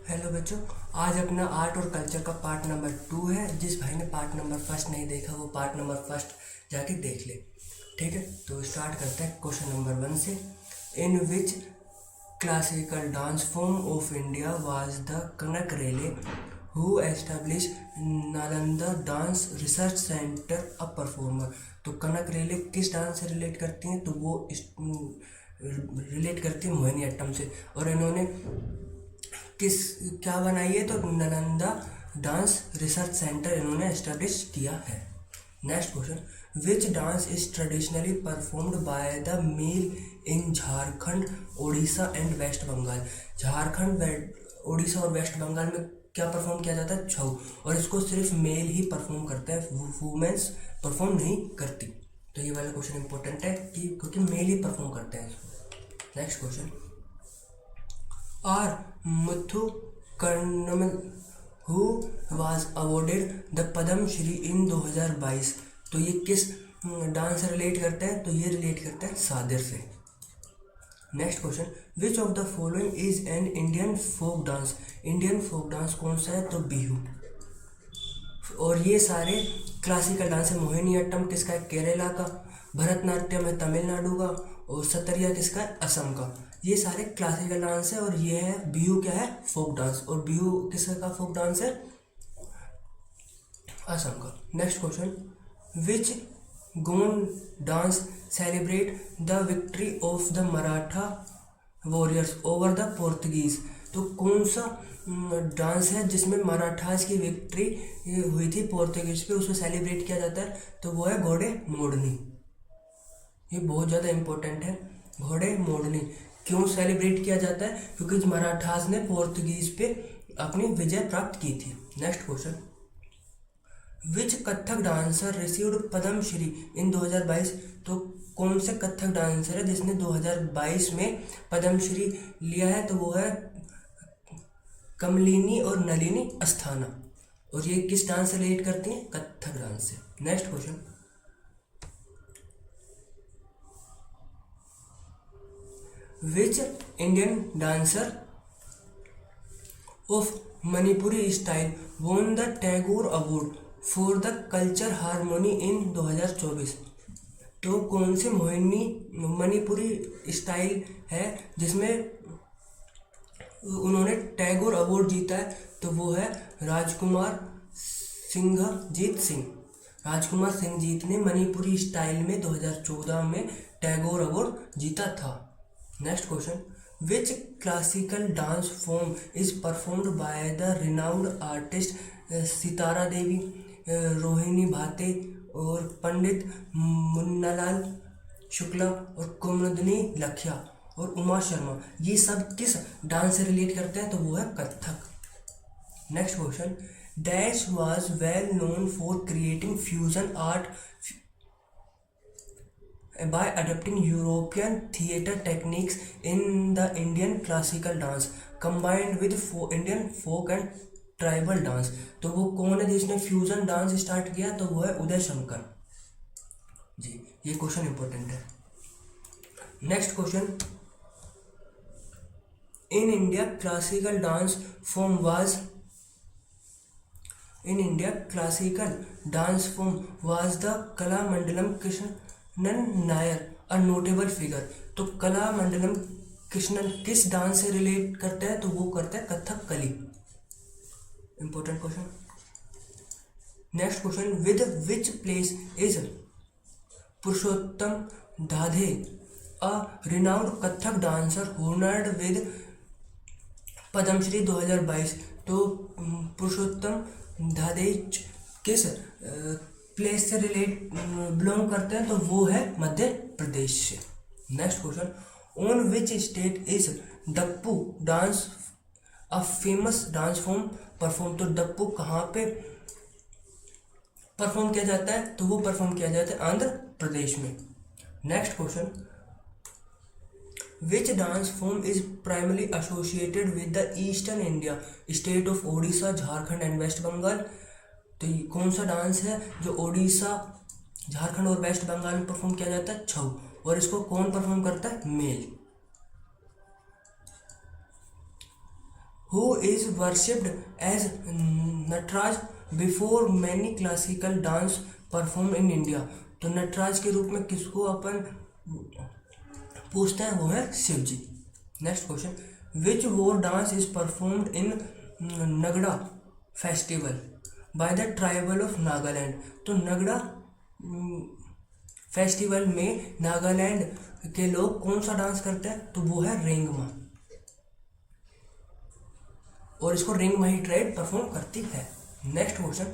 Hello बच्चों, आज अपना आर्ट और कल्चर का पार्ट नंबर 2 है। जिस भाई ने पार्ट नंबर फर्स्ट नहीं देखा वो पार्ट नंबर फर्स्ट जाके देख ले। ठीक है, तो स्टार्ट करते हैं क्वेश्चन नंबर 1 से। In which classical dance form of India was the Kanak Rele who establish Nalanda dance research centre a performer. तो कनक रेले किस डांस से रिलेट करती हैं? तो वो रिलेट करती है मोहिनीअट्टम से। और इन्होंने किस क्या बनाई है? तो नालंदा डांस रिसर्च सेंटर इन्होंने एस्टेब्लिश किया है। Next question, which dance is traditionally performed by the male in Jharkhand, Orissa and West Bengal. Jharkhand, Orissa और वेस्ट बंगाल में क्या परफॉर्म किया जाता है? छऊ। और इसको सिर्फ मेल ही परफॉर्म करते हैं, वुमेन्स परफॉर्म नहीं करती। तो ये वाला क्वेश्चन इंपॉर्टेंट है कि क्योंकि मेल ही परफॉर्म करते हैं इसको। Next question, R Muthu Kannammal who was awarded the Padma Shri in 2022। तो ये किस डांस से रिलेट करते हैं? तो ये रिलेट करते हैं सादिर से। Next question, which of the following is an Indian folk dance. Indian folk dance कौन सा है? तो बिहू। और ये सारे क्लासिकल डांस है। मोहिनीअट्टम किसका है? केरला का। भरतनाट्यम है तमिलनाडु का। और सतरिया किसका है? असम का। ये सारे क्लासिकल डांस है। और ये है बिहू, क्या है? Folk dance. और बिहू किसका फोक डांस है? असम का। Next question, which Gond dance celebrate the victory of the Maratha warriors over the Portuguese. तो कौन सा डांस है जिसमें मराठास की विक्ट्री हुई थी पोर्तुगीज पे, उसको सेलिब्रेट किया जाता है? तो वो है घोड़े मोड़नी। ये बहुत ज़्यादा इंपॉर्टेंट है। घोड़े मोड़नी क्यों सेलिब्रेट किया जाता है? क्योंकि मराठास ने पोर्तुगीज पे अपनी विजय प्राप्त की थी। Next question, which Kathak dancer received Padma Shri in 2022। तो कौन से कथक डांसर है जिसने 2022 में पद्म श्री लिया है? तो वो है कमलिनी और नलिनी अस्थाना। और ये किस डांस से रिलेट करती हैं? कथक डांस से। Next question, which Indian dancer of Manipuri style won the Tagore award for the culture harmony इन 2024। तो कौन से मणिपुरी स्टाइल है जिसमें उन्होंने टैगोर अवार्ड जीता है? तो वो है राजकुमार सिंघजीत सिंह। राजकुमार सिंघजीत ने मणिपुरी स्टाइल में 2014 में टैगोर अवार्ड जीता था। Next question, which classical dance form is performed by the renowned artist Sitara Devi, Rohini Bhate और पंडित मुन्नालाल शुक्ला और कुमुदनी लखिया और उमा शर्मा। ये सब किस डांस से रिलेट करते हैं? तो वो है Kathak. Next question, dash was well known for creating fusion art by adopting European theatre techniques in the Indian classical dance combined with Indian folk and tribal dance. तो वो कौन है जिसने फ्यूजन डांस स्टार्ट किया? तो वो है उदय शंकर जी। ये क्वेश्चन इंपॉर्टेंट है। Next question, in India classical dance form was the Kalamandalam Krishnan Nair a notable figure. तो कला मंडलम कृष्णन किस डांस से रिलेट करता है? तो वो करता है Kathakali. Important question. Next question, with which place is Purushottam Dadheech a renowned Kathak dancer honoured with Padma Shri 2022। तो पुरुषोत्तम धाधे किस प्लेस से रिलेट बिलोंग करते हैं? तो वो है मध्य प्रदेश से। Next question, on which state is Dappu dance a famous dance form perform. तो डप्पू कहाँ पे परफॉर्म किया जाता है? तो वो परफॉर्म किया जाता है आंध्र प्रदेश में। Next question, which dance form is primarily associated with the eastern India state of Odisha, Jharkhand and West Bengal. तो ये कौन सा डांस है जो ओडिशा, झारखंड और वेस्ट बंगाल में परफॉर्म किया जाता है? छऊ। और इसको कौन परफॉर्म करता है? Male. Who is worshipped as Nataraj before many classical dance perform in India. तो नटराज के रूप में किसको अपन पूछते हैं, वो है Shiv ji. Next question, which war dance is performed in Nagada festival by the tribal of Nagaland. तो नगड़ा फेस्टिवल में नागालैंड के लोग कौन सा डांस करते हैं, तो वो है रेंगमा, और इसको रेंगमाही ट्राइब परफॉर्म करती है। Next question,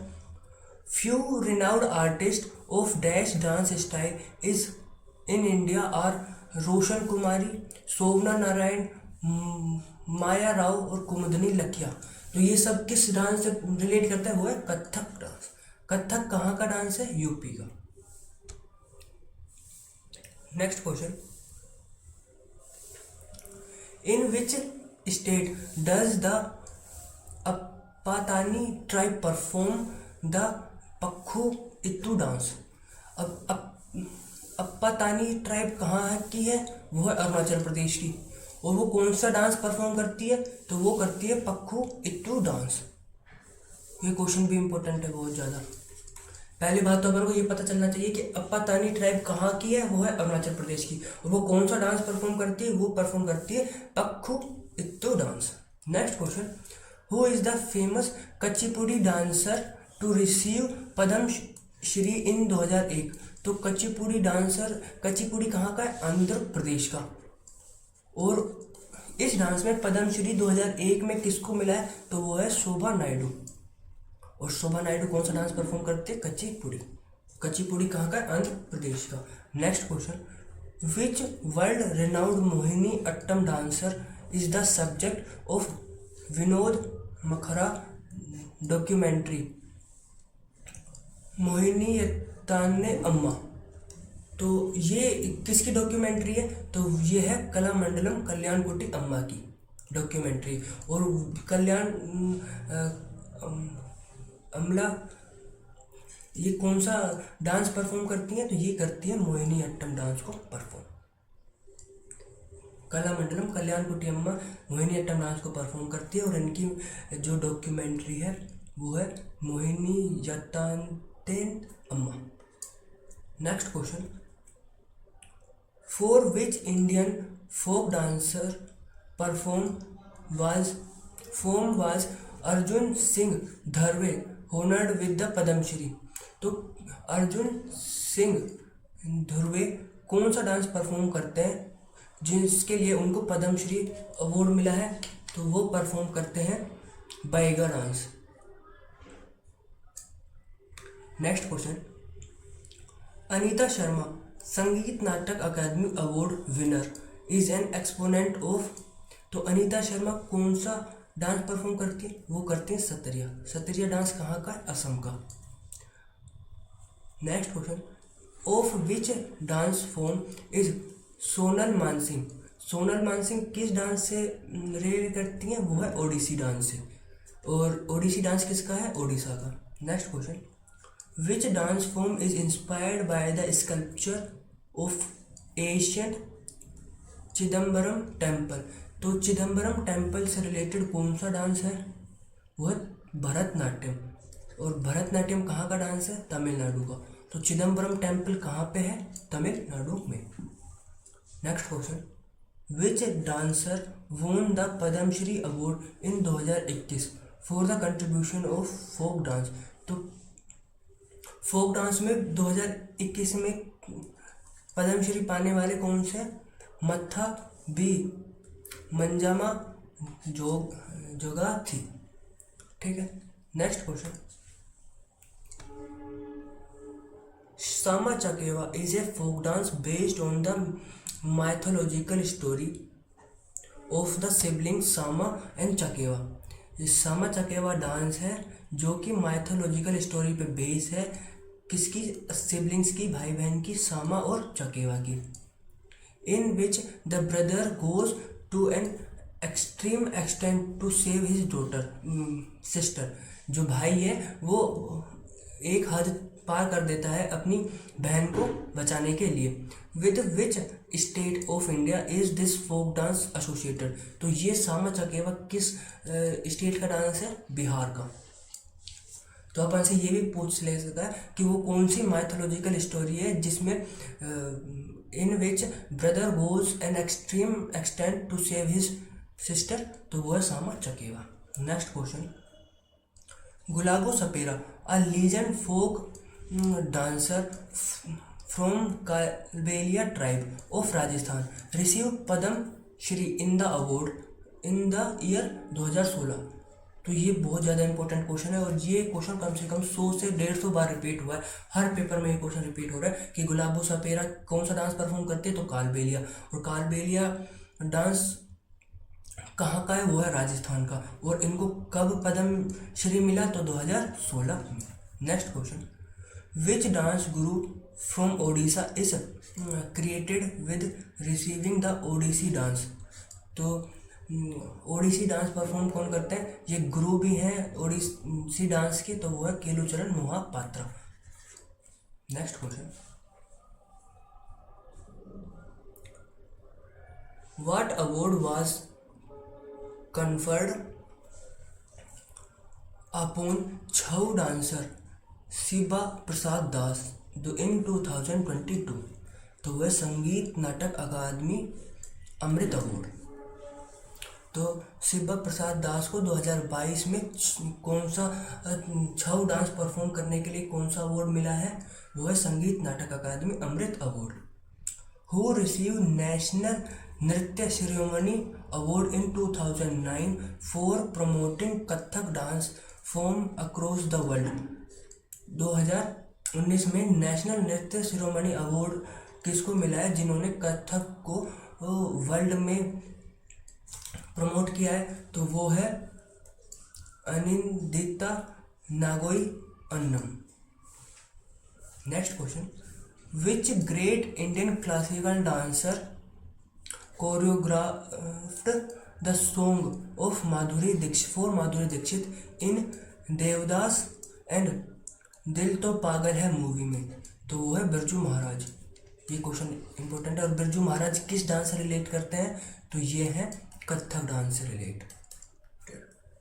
few renowned artist of dash dance style is in India are Roshan Kumari, Shobhana Narayan, Maya Rao और कुमुदनी लखिया। तो ये सब किस डांस से रिलेट करता है, वो है कथक डांस। कथक कहाँ का डांस है, यूपी का। Next question, in which state does the Apatani tribe perform the Pakku Ittu dance. अब अपातानी ट्राइब कहाँ की है, वो है अरुणाचल प्रदेश की, और वो कौन सा डांस परफॉर्म करती है, तो वो करती है पक्खू इत्तू डांस। ये क्वेश्चन भी इंपॉर्टेंट है बहुत ज़्यादा। पहली बात तो अपन को ये पता चलना चाहिए कि अपातानी ट्राइब कहाँ की है, वो है अरुणाचल प्रदेश की, और वो कौन सा डांस परफॉर्म करती है, वो परफॉर्म करती है Pakku Ittu dance. Next question, who is the famous Kuchipudi dancer to receive Padma Shri in 2001। तो कचिपुड़ी डांसर, कचिपुड़ी कहाँ का है, आंध्र प्रदेश का, और इस डांस में पद्मश्री 2001 में किसको मिला है, तो वो है शोभा नायडू। और शोभा नायडू कौन सा डांस परफॉर्म करते हैं, कचिपुड़ी। कचिपुड़ी कहाँ का है, आंध्र प्रदेश का। Next question, which world renowned Mohini Attam dancer is the subject of Vinod Mankara documentary Mohini अट्टाने अम्मा। तो ये किसकी डॉक्यूमेंट्री है, तो ये है कलामंडलम कल्याणकुटी अम्मा की डॉक्यूमेंट्री। और कल्याण अमला ये कौन सा डांस परफॉर्म करती हैं, तो ये करती है मोहिनी अट्टम डांस को परफॉर्म। कलामंडलम कल्याणकुटी अम्मा मोहिनी अट्टम डांस को परफॉर्म करती है, और इनकी जो डॉक्यूमेंट्री है वो है Mohini Attam Amma. Next question, for which Indian folk dancer perform was Arjun Singh Dhurve honoured with the Padma Shri. तो अर्जुन सिंह धुर्वे कौन सा डांस परफॉर्म करते हैं जिसके लिए उनको पद्मश्री अवार्ड मिला है, तो वो परफॉर्म करते हैं Baiga dance. Next question, Anita Sharma Sangeet Natak Akademi award winner is an exponent of. तो अनीता शर्मा कौन सा डांस परफॉर्म करती है, वो करती है सत्रिया। सत्रिया डांस कहाँ का है, असम का। Next question, of which dance form is Sonal Mansingh. Sonal Mansingh किस डांस से रिलेट करती हैं, वो है ओडिसी डांस से, और ओडिसी डांस किसका है, ओडिशा का। Next question, which dance form is inspired by the sculpture of ancient Chidambaram temple. तो चिदम्बरम टेम्पल से रिलेटेड कौन सा डांस है, वो है भरतनाट्यम, और भरतनाट्यम कहाँ का डांस है, तमिलनाडु का। तो चिदम्बरम टेम्पल कहाँ पे है, तमिलनाडु में। Next question, which dancer won the Padma Shri award in 2021 for the contribution of folk dance. तो फोक डांस में 2021 में पद्मश्री पाने वाले कौन से, मत्था बी मंजामा जोगा थी। ठीक है। Next question, Sama Chakeva is a folk dance based on the mythological story of the sibling Sama and Chakeva. ये सामा चकेवा डांस है जो कि माइथोलॉजिकल स्टोरी पे बेस है, किसकी, सिबलिंग्स की, भाई बहन की, सामा और चकेवा की। In which the brother goes to an extreme extent to save his daughter sister. जो भाई है वो एक हद पार कर देता है अपनी बहन को बचाने के लिए। With which state of India is this folk dance associated? तो ये सामा चकेवा किस स्टेट का डांस है? बिहार का। तो अपन से ये भी पूछ ले सकता है कि वो कौन सी माइथोलॉजिकल स्टोरी है जिसमें in which brother goes an extreme extent to save his sister? तो वो है Sama Chakeva. Next question, Gulabo Sapera a legend folk dancer from Kalbelia tribe of Rajasthan receive Padma Shri in the award in the year 2016। तो ये बहुत ज़्यादा इंपॉर्टेंट क्वेश्चन है और ये क्वेश्चन कम से कम 100 से 150 बार रिपीट हुआ है। हर पेपर में ये क्वेश्चन रिपीट हो रहा है कि गुलाबो सपेरा कौन सा डांस परफॉर्म करती है? तो कालबेलिया। और कालबेलिया डांस कहाँ का है? वो है राजस्थान का। और इनको कब पद्म श्री मिला? तो 2016 में। Next question, which dance guru from Odisha is created with receiving the Odissi dance? तो ओडिसी डांस परफॉर्म कौन करते हैं? ये गुरु भी हैं ओडिसी डांस के, तो वो है Kelucharan Mohapatra. Next question, what award was conferred upon Chhau dancer Shiva Prasad Das in 2022? तो वह संगीत नाटक अकादमी अमृत अवार्ड। तो शिवा प्रसाद दास को 2022 में कौन सा छऊ डांस परफॉर्म करने के लिए कौन सा अवार्ड मिला है? वो है Sangeet Natak Akademi Amrit award. Who receive national Nritya Shiromani award in 2009 for promoting Kathak dance form across the world? 2019 में नेशनल नृत्य शिरोमणि अवार्ड किसको मिला है जिन्होंने कथक को वर्ल्ड में प्रमोट किया है? तो वो है Anindita Neogi Annam. Next question, which great Indian classical dancer choreographed the song of Madhuri Dixit in Devdas and Dil To पागल है मूवी में? तो वो है बिरजू महाराज। ये क्वेश्चन इंपॉर्टेंट है। और बिरजू महाराज किस डांस से रिलेट करते हैं? तो ये है कथक डांस से रिलेट।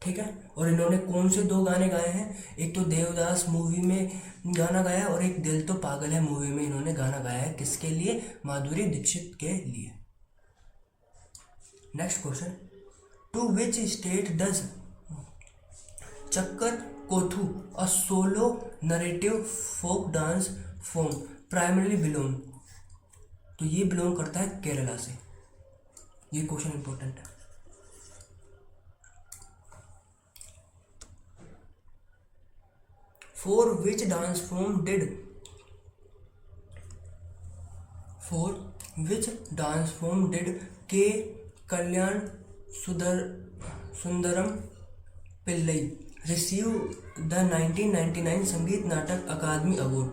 ठीक है। और इन्होंने कौन से 2 गाने गाए हैं? एक तो देवदास मूवी में गाना गाया और एक दिल तो पागल है मूवी में इन्होंने गाना गाया है। किसके लिए? माधुरी दीक्षित के लिए। Next question, to which state does Chakyar Koothu a solo narrative folk dance form primarily belong? तो ये बिलोंग करता है केरला से। ये क्वेश्चन इंपॉर्टेंट है। For which dance form did K Kalyanasundaram Pillai receive the 1999 Sangeet Natak Akademi award?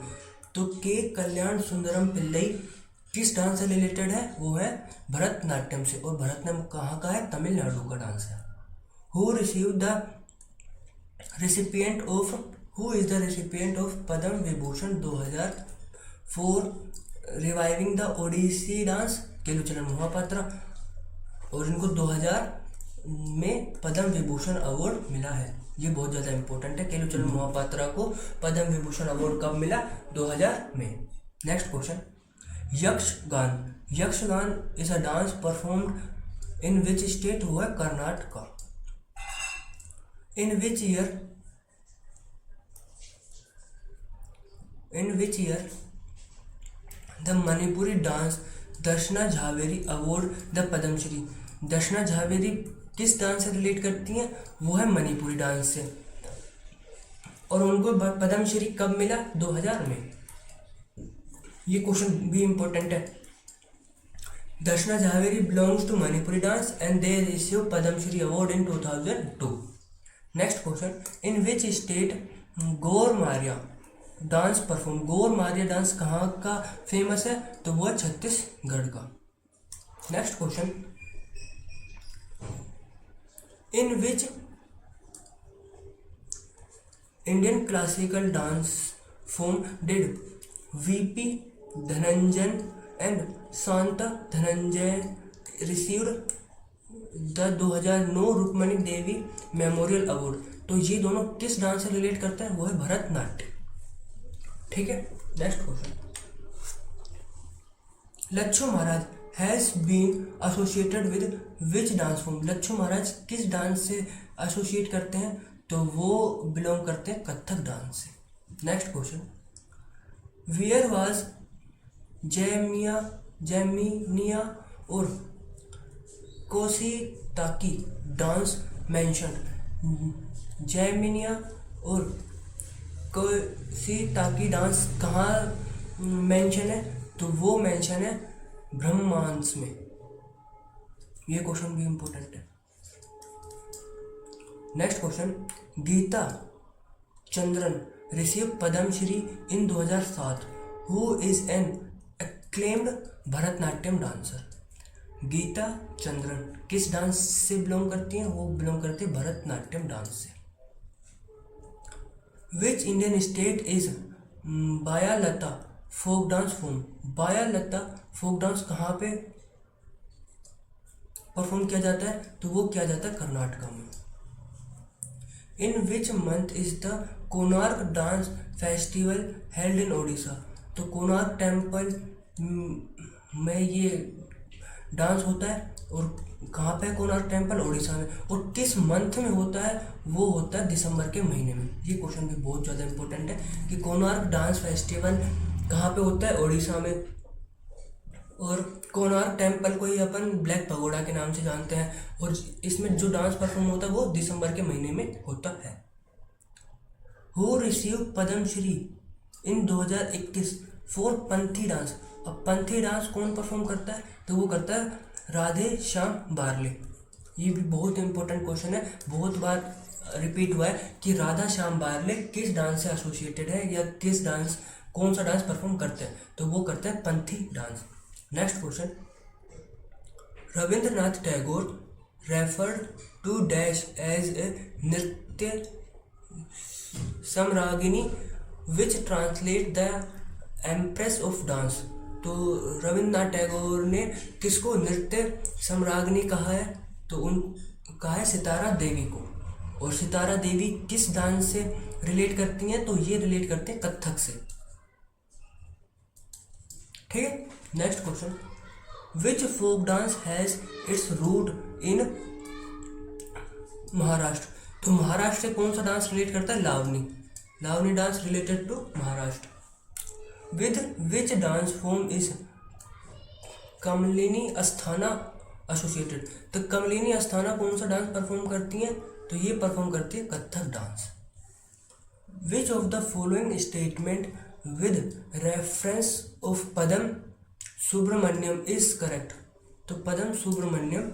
तो के कल्याण सुंदरम पिल्लई किस डांस से रिलेटेड है? वो है भरतनाट्यम से। और भरतनाट्यम कहाँ का है? तमिलनाडु का डांस है। Who is the recipient of Padma Vibhushan 2004 reviving the Odissi dance? Kelucharan Mohapatra. और इनको 2000 में पद्म विभूषण अवार्ड मिला है। ये बहुत ज़्यादा इंपॉर्टेंट है। केलुचरण मोहापात्रा को पद्म विभूषण अवार्ड कब मिला? 2000 में। Next question, Yakshagana is a dance performed in which state? वो है Karnataka. In which year the Manipuri dance Darshana Jhaveri award the Padma Shri? Darshana Jhaveri किस डांस से रिलेट करती हैं? वो है मणिपुरी डांस से। और उनको पद्मश्री कब मिला? 2000 में। ये क्वेश्चन भी इंपॉर्टेंट है। Darshana Jhaveri belongs to Manipuri dance and they receive Padma Shri award in 2002। Next question, in which state Gaur Maria dance perform? Gaur Maria dance कहाँ का फेमस है? तो वो है छत्तीसगढ़ का। Next question, in which Indian classical dance form did VP Dhananjan and Santa Dhananjay received the 2009 Rukmani Devi memorial award? तो ये दोनों किस डांस से रिलेट करते हैं? वो है भरतनाट्यम। ठीक है, next question. Lachhu Maharaj has been associated with which dance form? Lachhu Maharaj किस डांस से एसोसिएट करते हैं? तो वो बिलोंग करते हैं कथक डांस से। Next question. वेयर वाज जैमिनिया और कोशिताकी डांस मेंशन? जैमिनिया और कोशिताकी डांस कहाँ मेंशन है? तो वो मेंशन है ब्रह्मांस में। ये क्वेश्चन भी इंपॉर्टेंट है। Next question. Geeta Chandran receive Padma Shri in 2007। Who is an acclaimed Bharatanatyam dancer? Geeta Chandran किस डांस से बिलोंग करती हैं? वो बिलोंग करती है भरतनाट्यम डांस से। Which Indian state is Bayalata folk dance form? Bayalata folk dance कहाँ पे परफॉर्म किया जाता है? तो वो किया जाता है कर्नाटका में। In which month is the Konark dance festival held in Odisha? तो कोणार्क टेम्पल में ये डांस होता है और कहाँ पे? कोणार्क टेम्पल ओडिशा में। और किस मंथ में होता है? वो होता है दिसंबर के महीने में। ये क्वेश्चन भी बहुत ज़्यादा इंपॉर्टेंट है कि कोणार्क डांस फेस्टिवल कहाँ पे होता है? ओडिशा में। और कोणार्क टेम्पल को ही अपन ब्लैक पगोडा के नाम से जानते हैं और इसमें जो डांस परफॉर्म होता है वो दिसंबर के महीने में होता है। Who receive Padma Shri in 2021 for Panthi dance? अब पंथी डांस कौन परफॉर्म करता है? तो वो करता है राधे श्याम बारले। ये भी बहुत इंपॉर्टेंट क्वेश्चन है, बहुत बार रिपीट हुआ है कि राधा श्याम बारले किस डांस से एसोसिएटेड है या किस डांस, कौन सा डांस परफॉर्म करते हैं? तो वो करते हैं Panthi dance. Next question. Rabindranath Tagore referred to dash as a Nritya Samragini which translate the empress of dance? तो रविंद्रनाथ टैगोर ने किसको नृत्य सम्रागिनी कहा है? तो उन कहा है सितारा देवी को। और सितारा देवी किस डांस से रिलेट करती हैं? तो ये रिलेट करते हैं कथक से। ठीक है, next question. Which folk dance has its root in Maharashtra? तो महाराष्ट्र से कौन सा डांस रिलेट करता है? Lavani. Lavani dance related to Maharashtra. With which dance form is Kamalini Asthana associated? तो कमलिनी अस्थाना कौन सा डांस परफॉर्म करती हैं? तो ये परफॉर्म करती है Kathak dance. Which of the following statement with reference of Padma Subramaniam is correct? तो पदम सुब्रमण्यम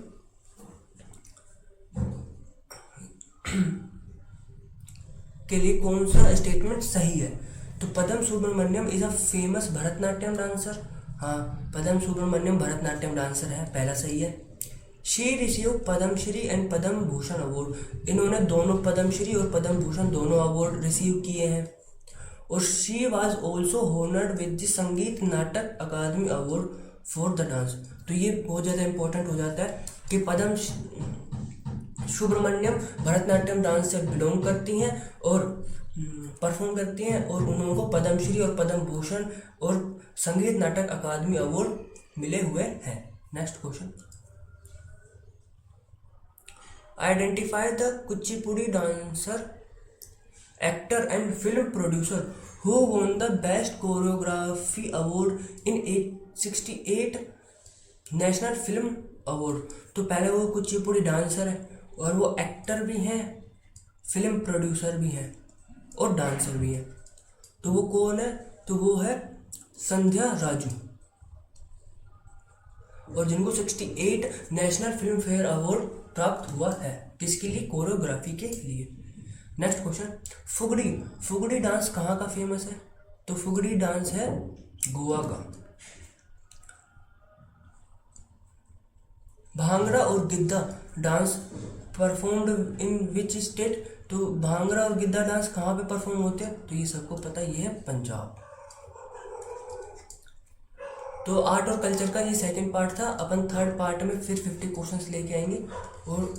के लिए कौन सा स्टेटमेंट सही है? तो पदम Subramaniam is a famous Bharatanatyam dancer. हाँ, पदम सुब्रमण्यम भरतनाट्यम डांसर है, पहला सही है। She receive Padma Shri and Padma Bhushan award? इन्होंने दोनों पद्मश्री और पद्म भूषण दोनों अवार्ड रिसीव किए हैं। और she was also honoured with the Sangeet Natak Akademi award for the dance. तो ये बहुत ज़्यादा इंपॉर्टेंट हो जाता है कि पद्म सुब्रमण्यम भरतनाट्यम डांस से बिलोंग करती हैं और परफॉर्म करती हैं और उनको पद्मश्री और पद्म भूषण और संगीत नाटक अकादमी अवार्ड मिले हुए हैं। Next question. Identify the Kuchipudi dancer actor and film producer who won the best choreography award in 68 national film award. तो पहले वो कुचिपुड़ी डांसर है और वो एक्टर भी हैं, फिल्म प्रोड्यूसर भी हैं और डांसर भी हैं। तो वो कौन है? तो वो है संध्या राजू, और जिनको 68 नेशनल फिल्म फेयर अवार्ड प्राप्त हुआ है। किसके लिए? कोरियोग्राफी के लिए। Next question. Fugdi, Fugdi dance कहाँ का फेमस है? तो फुगड़ी डांस है गोवा का। भांगड़ा और Giddha dance performed in which state? तो भांगड़ा और गिद्दा डांस कहाँ पे परफॉर्म होते हैं, तो ये सबको पता है, ये है पंजाब। तो आर्ट और कल्चर का ये सेकंड पार्ट था। अपन थर्ड पार्ट में फिर 50 क्वेश्चंस लेके आएंगे और